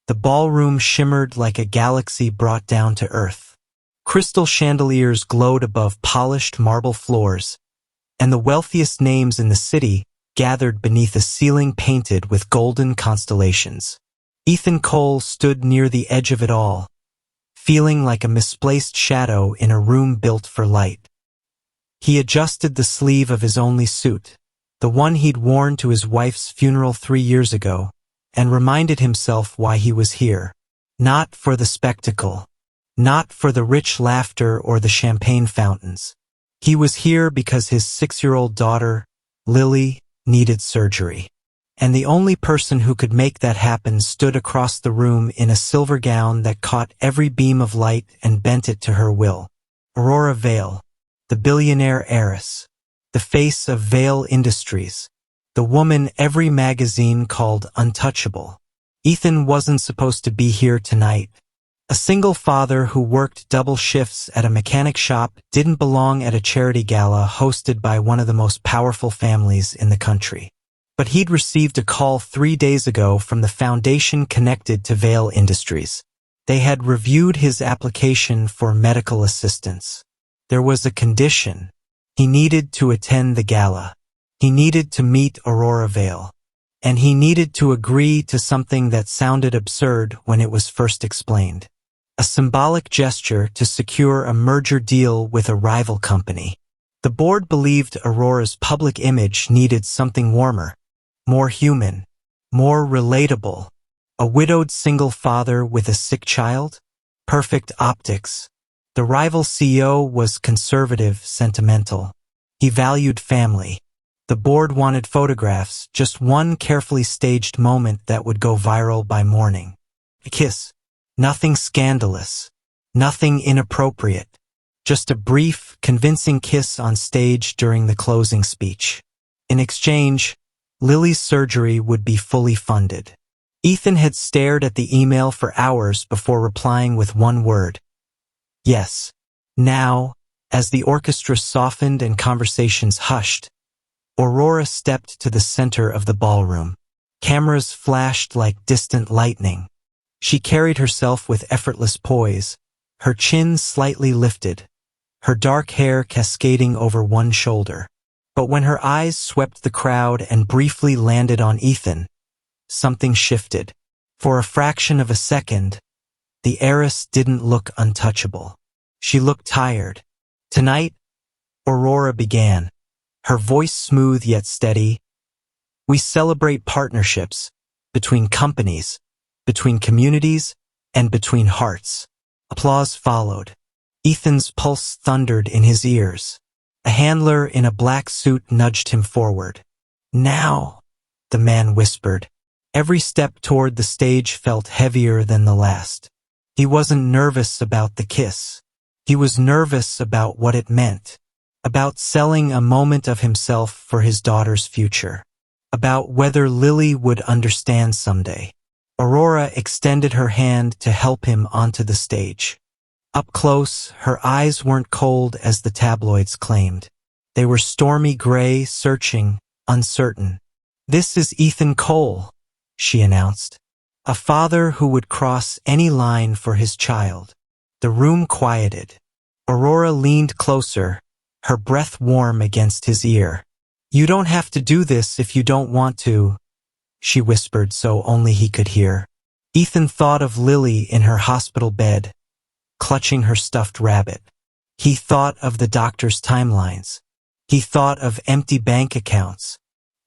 The ballroom shimmered like a galaxy brought down to earth. Crystal chandeliers glowed above polished marble floors, and the wealthiest names in the city gathered beneath a ceiling painted with golden constellations. Ethan Cole stood near the edge of it all, feeling like a misplaced shadow in a room built for light. He adjusted the sleeve of his only suit, the one he'd worn to his wife's funeral 3 years ago, and reminded himself why he was here. Not for the spectacle. Not for the rich laughter or the champagne fountains. He was here because his 6-year-old daughter, Lily, needed surgery. And the only person who could make that happen stood across the room in a silver gown that caught every beam of light and bent it to her will. Aurora Vale, the billionaire heiress, the face of Vale Industries, the woman every magazine called untouchable. Ethan wasn't supposed to be here tonight. A single father who worked double shifts at a mechanic shop didn't belong at a charity gala hosted by one of the most powerful families in the country. But he'd received a call 3 days ago from the foundation connected to Vale Industries. They had reviewed his application for medical assistance. There was a condition. He needed to attend the gala. He needed to meet Aurora Vale. And he needed to agree to something that sounded absurd when it was first explained. A symbolic gesture to secure a merger deal with a rival company. The board believed Aurora's public image needed something warmer, more human, more relatable. A widowed single father with a sick child? Perfect optics. The rival CEO was conservative, sentimental. He valued family. The board wanted photographs, just one carefully staged moment that would go viral by morning. A kiss. Nothing scandalous. Nothing inappropriate. Just a brief, convincing kiss on stage during the closing speech. In exchange, Lily's surgery would be fully funded. Ethan had stared at the email for hours before replying with one word. Yes. Now, as the orchestra softened and conversations hushed, Aurora stepped to the center of the ballroom. Cameras flashed like distant lightning. She carried herself with effortless poise, her chin slightly lifted, her dark hair cascading over one shoulder. But when her eyes swept the crowd and briefly landed on Ethan, something shifted. For a fraction of a second, the heiress didn't look untouchable. She looked tired. Tonight, Aurora began, her voice smooth yet steady. We celebrate partnerships between companies, between communities, and between hearts. Applause followed. Ethan's pulse thundered in his ears. A handler in a black suit nudged him forward. Now, the man whispered. Every step toward the stage felt heavier than the last. He wasn't nervous about the kiss. He was nervous about what it meant. About selling a moment of himself for his daughter's future. About whether Lily would understand someday. Aurora extended her hand to help him onto the stage. Up close, her eyes weren't cold as the tabloids claimed. They were stormy gray, searching, uncertain. This is Ethan Cole, she announced. A father who would cross any line for his child. The room quieted. Aurora leaned closer, her breath warm against his ear. You don't have to do this if you don't want to, she whispered so only he could hear. Ethan thought of Lily in her hospital bed, clutching her stuffed rabbit. He thought of the doctor's timelines. He thought of empty bank accounts.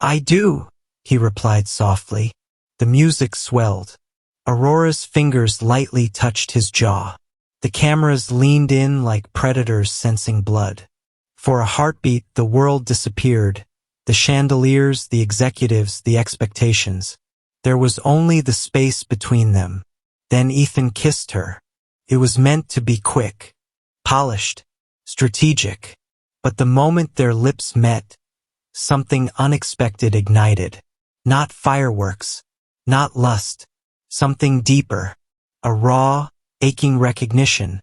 I do, he replied softly. The music swelled. Aurora's fingers lightly touched his jaw. The cameras leaned in like predators sensing blood. For a heartbeat, the world disappeared. The chandeliers, the executives, the expectations. There was only the space between them. Then Ethan kissed her. It was meant to be quick, polished, strategic. But the moment their lips met, something unexpected ignited. Not fireworks, not lust, something deeper. A raw, aching recognition.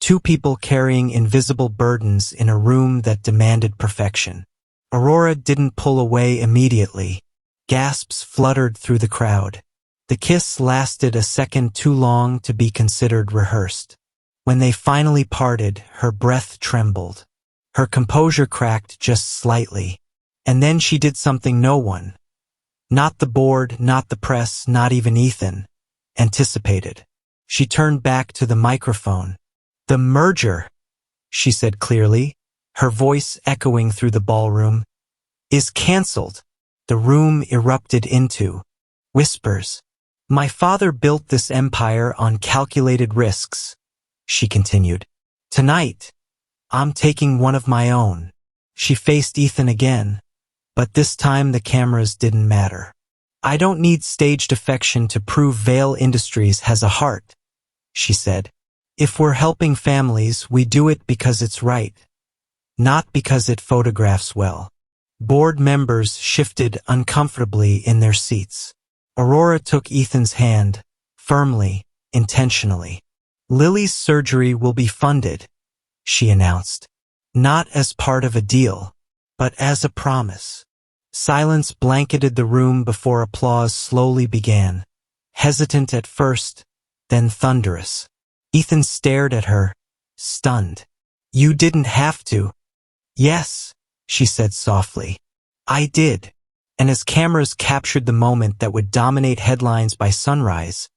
Two people carrying invisible burdens in a room that demanded perfection. Aurora didn't pull away immediately. Gasps fluttered through the crowd. The kiss lasted a second too long to be considered rehearsed. When they finally parted, her breath trembled. Her composure cracked just slightly. And then she did something no one, not the board, not the press, not even Ethan, anticipated. She turned back to the microphone. "The merger," she said clearly, her voice echoing through the ballroom, "is cancelled." The room erupted into whispers. "My father built this empire on calculated risks," she continued. "Tonight, I'm taking one of my own." She faced Ethan again, but this time the cameras didn't matter. "I don't need staged affection to prove Vale Industries has a heart," she said. "If we're helping families, we do it because it's right, not because it photographs well." Board members shifted uncomfortably in their seats. Aurora took Ethan's hand, firmly, intentionally. "Lily's surgery will be funded," she announced. "Not as part of a deal, but as a promise." Silence blanketed the room before applause slowly began, hesitant at first, then thunderous. Ethan stared at her, stunned. "You didn't have to." "Yes," she said softly. "I did." And as cameras captured the moment that would dominate headlines by sunrise,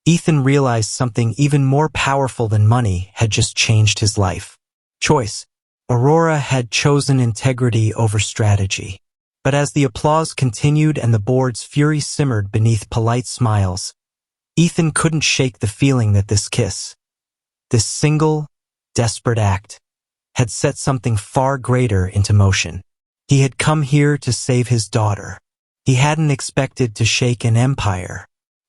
Ethan realized something even more powerful than money had just changed his life. Choice. Aurora had chosen integrity over strategy. But as the applause continued and the board's fury simmered beneath polite smiles, Ethan couldn't shake the feeling that this kiss, this single, desperate act, had set something far greater into motion. He had come here to save his daughter. He hadn't expected to shake an empire.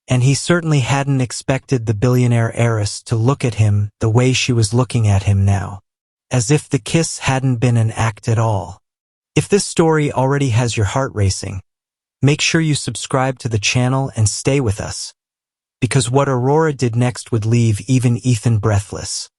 And he certainly hadn't expected the billionaire heiress to look at him the way she was looking at him now, as if the kiss hadn't been an act at all. If this story already has your heart racing, make sure you subscribe to the channel and stay with us, because what Aurora did next would leave even Ethan breathless.